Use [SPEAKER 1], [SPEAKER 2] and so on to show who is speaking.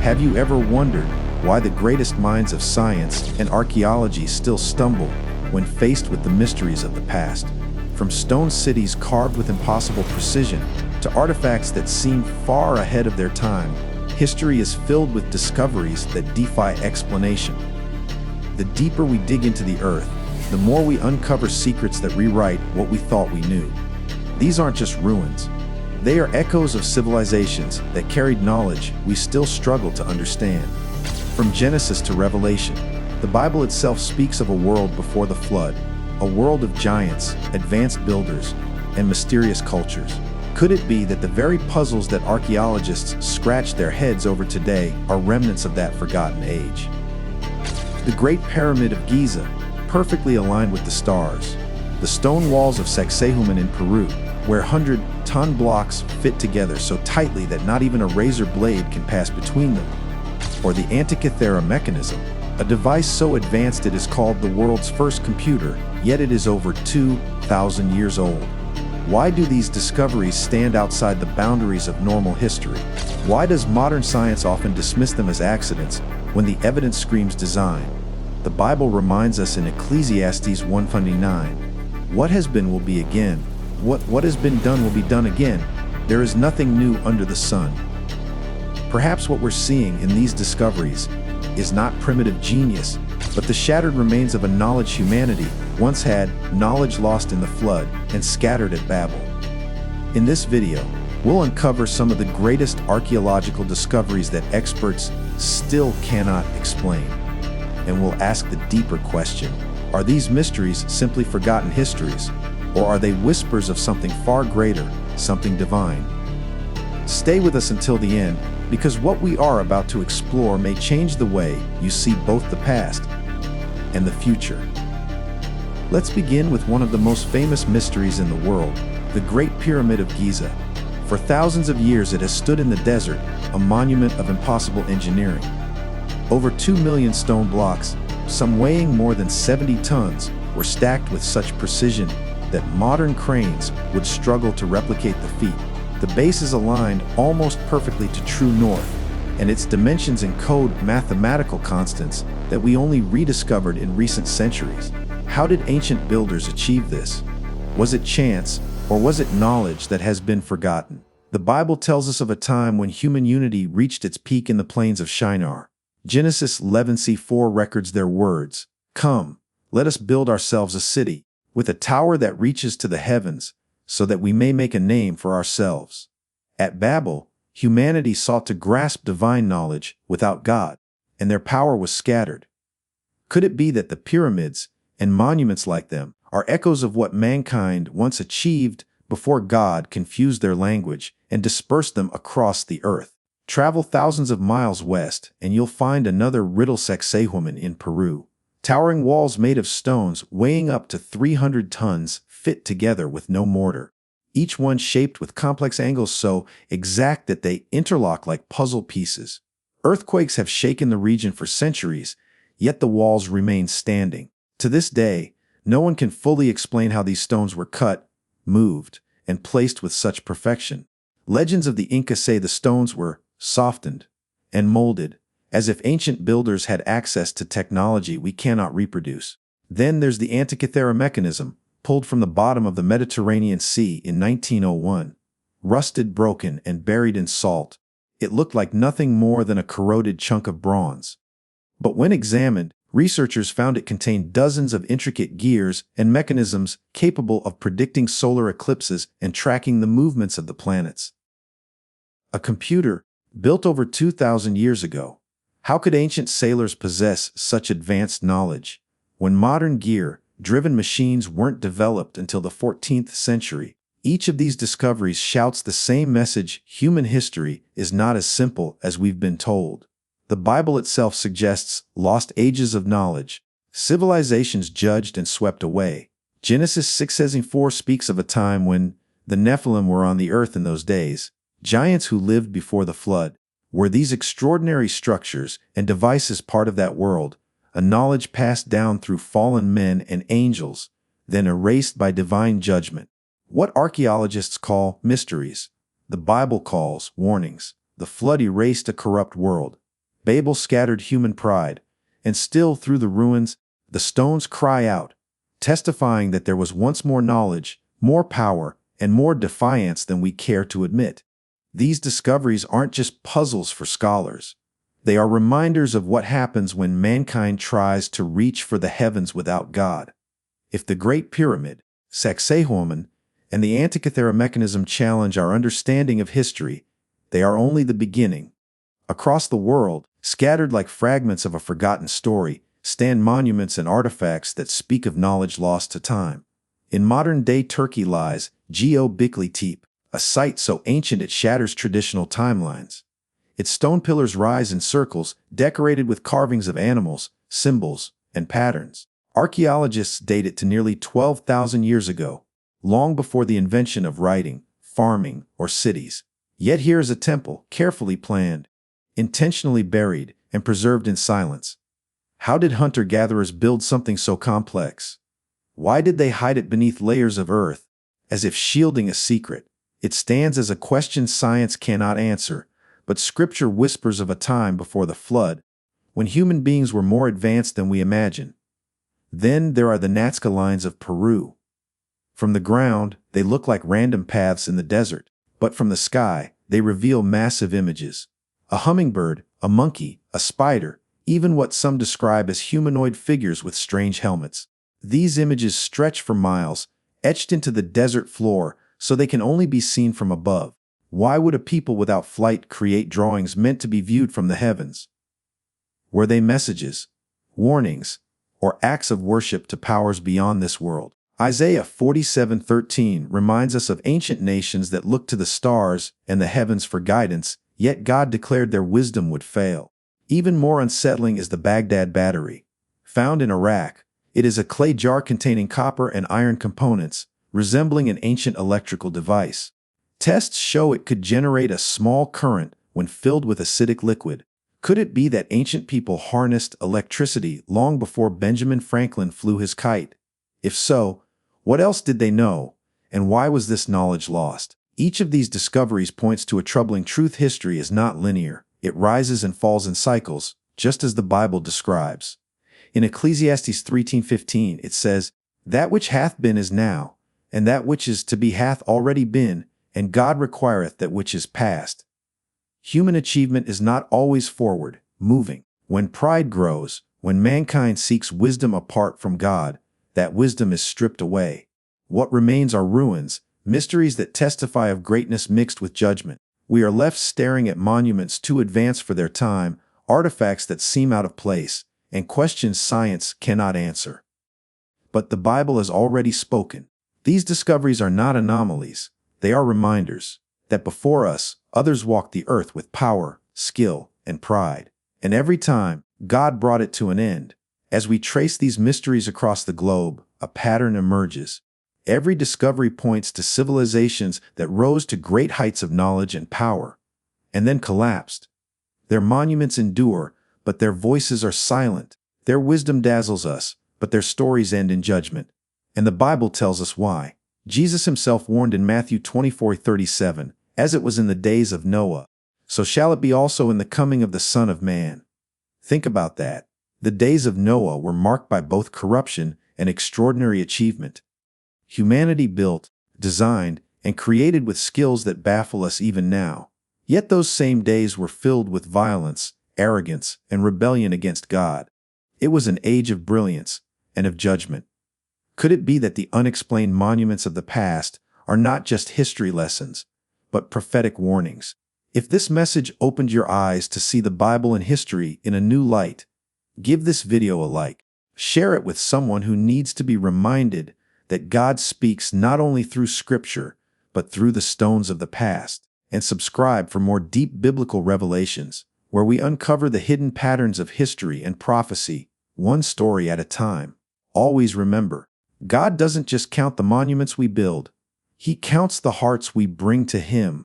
[SPEAKER 1] Have you ever wondered why the greatest minds of science and archaeology still stumble when faced with the mysteries of the past? From stone cities carved with impossible precision to artifacts that seem far ahead of their time, history is filled with discoveries that defy explanation. The deeper we dig into the earth, the more we uncover secrets that rewrite what we thought we knew. These aren't just ruins. They are echoes of civilizations that carried knowledge we still struggle to understand. From Genesis to Revelation, the Bible itself speaks of a world before the flood, a world of giants, advanced builders, and mysterious cultures. Could it be that the very puzzles that archaeologists scratch their heads over today are remnants of that forgotten age? The Great Pyramid of Giza, perfectly aligned with the stars. The stone walls of Sacsayhuaman in Peru, where 100-ton blocks fit together so tightly that not even a razor blade can pass between them. Or the Antikythera Mechanism, a device so advanced it is called the world's first computer, yet it is over 2,000 years old. Why do these discoveries stand outside the boundaries of normal history? Why does modern science often dismiss them as accidents when the evidence screams design? The Bible reminds us in Ecclesiastes 1:29, "What has been will be again. What has been done will be done again. There is nothing new under the sun." Perhaps what we're seeing in these discoveries is not primitive genius, but the shattered remains of a knowledge humanity once had, knowledge lost in the flood and scattered at Babel. In this video, we'll uncover some of the greatest archaeological discoveries that experts still cannot explain. And we'll ask the deeper question: are these mysteries simply forgotten histories? Or are they whispers of something far greater, something divine? Stay with us until the end, because what we are about to explore may change the way you see both the past and the future. Let's begin with one of the most famous mysteries in the world, the Great Pyramid of Giza. For thousands of years it has stood in the desert, a monument of impossible engineering. Over 2 million stone blocks, some weighing more than 70 tons, were stacked with such precision that modern cranes would struggle to replicate the feat. The base is aligned almost perfectly to true north, and its dimensions encode mathematical constants that we only rediscovered in recent centuries. How did ancient builders achieve this? Was it chance, or was it knowledge that has been forgotten? The Bible tells us of a time when human unity reached its peak in the plains of Shinar. Genesis 11:4 records their words, "Come, let us build ourselves a city, with a tower that reaches to the heavens, so that we may make a name for ourselves." At Babel, humanity sought to grasp divine knowledge without God, and their power was scattered. Could it be that the pyramids and monuments like them are echoes of what mankind once achieved before God confused their language and dispersed them across the earth? Travel thousands of miles west, and you'll find another riddle: Sacsayhuaman in Peru. Towering walls made of stones weighing up to 300 tons fit together with no mortar, each one shaped with complex angles so exact that they interlock like puzzle pieces. Earthquakes have shaken the region for centuries, yet the walls remain standing. To this day, no one can fully explain how these stones were cut, moved, and placed with such perfection. Legends of the Inca say the stones were softened and molded, as if ancient builders had access to technology we cannot reproduce. Then there's the Antikythera Mechanism, pulled from the bottom of the Mediterranean Sea in 1901. Rusted, broken, and buried in salt, it looked like nothing more than a corroded chunk of bronze. But when examined, researchers found it contained dozens of intricate gears and mechanisms capable of predicting solar eclipses and tracking the movements of the planets. A computer, built over 2,000 years ago. How could ancient sailors possess such advanced knowledge when modern gear-driven machines weren't developed until the 14th century? Each of these discoveries shouts the same message: human history is not as simple as we've been told. The Bible itself suggests lost ages of knowledge, civilizations judged and swept away. Genesis 6:4 speaks of a time when the Nephilim were on the earth in those days, giants who lived before the flood. Were these extraordinary structures and devices part of that world, a knowledge passed down through fallen men and angels, then erased by divine judgment? What archaeologists call mysteries, the Bible calls warnings. The flood erased a corrupt world, Babel scattered human pride, and still through the ruins, the stones cry out, testifying that there was once more knowledge, more power, and more defiance than we care to admit. These discoveries aren't just puzzles for scholars. They are reminders of what happens when mankind tries to reach for the heavens without God. If the Great Pyramid, Sacsayhuaman, and the Antikythera Mechanism challenge our understanding of history, they are only the beginning. Across the world, scattered like fragments of a forgotten story, stand monuments and artifacts that speak of knowledge lost to time. In modern-day Turkey lies Göbekli Tepe, a site so ancient it shatters traditional timelines. Its stone pillars rise in circles, decorated with carvings of animals, symbols, and patterns. Archaeologists date it to nearly 12,000 years ago, long before the invention of writing, farming, or cities. Yet here is a temple, carefully planned, intentionally buried, and preserved in silence. How did hunter-gatherers build something so complex? Why did they hide it beneath layers of earth, as if shielding a secret? It stands as a question science cannot answer, but Scripture whispers of a time before the flood, when human beings were more advanced than we imagine. Then there are the Nazca Lines of Peru. From the ground, they look like random paths in the desert, but from the sky, they reveal massive images. A hummingbird, a monkey, a spider, even what some describe as humanoid figures with strange helmets. These images stretch for miles, etched into the desert floor, so they can only be seen from above. Why would a people without flight create drawings meant to be viewed from the heavens? Were they messages, warnings, or acts of worship to powers beyond this world? Isaiah 47:13 reminds us of ancient nations that looked to the stars and the heavens for guidance, yet God declared their wisdom would fail. Even more unsettling is the Bagdad Battery. Found in Iraq, it is a clay jar containing copper and iron components, resembling an ancient electrical device. Tests show it could generate a small current when filled with acidic liquid. Could it be that ancient people harnessed electricity long before Benjamin Franklin flew his kite? If so, what else did they know, and why was this knowledge lost? Each of these discoveries points to a troubling truth: history is not linear. It rises and falls in cycles, just as the Bible describes. In Ecclesiastes 3:15 it says, "That which hath been is now, and that which is to be hath already been, and God requireth that which is past." Human achievement is not always forward, moving. When pride grows, when mankind seeks wisdom apart from God, that wisdom is stripped away. What remains are ruins, mysteries that testify of greatness mixed with judgment. We are left staring at monuments too advanced for their time, artifacts that seem out of place, and questions science cannot answer. But the Bible has already spoken. These discoveries are not anomalies. They are reminders that before us, others walked the earth with power, skill, and pride. And every time, God brought it to an end. As we trace these mysteries across the globe, a pattern emerges. Every discovery points to civilizations that rose to great heights of knowledge and power, and then collapsed. Their monuments endure, but their voices are silent. Their wisdom dazzles us, but their stories end in judgment. And the Bible tells us why. Jesus himself warned in Matthew 24:37, "As it was in the days of Noah, so shall it be also in the coming of the Son of Man." Think about that. The days of Noah were marked by both corruption and extraordinary achievement. Humanity built, designed, and created with skills that baffle us even now. Yet those same days were filled with violence, arrogance, and rebellion against God. It was an age of brilliance and of judgment. Could it be that the unexplained monuments of the past are not just history lessons, but prophetic warnings? If this message opened your eyes to see the Bible and history in a new light, give this video a like. Share it with someone who needs to be reminded that God speaks not only through Scripture, but through the stones of the past. And subscribe for more deep biblical revelations, where we uncover the hidden patterns of history and prophecy, one story at a time. Always remember, God doesn't just count the monuments we build. He counts the hearts we bring to Him.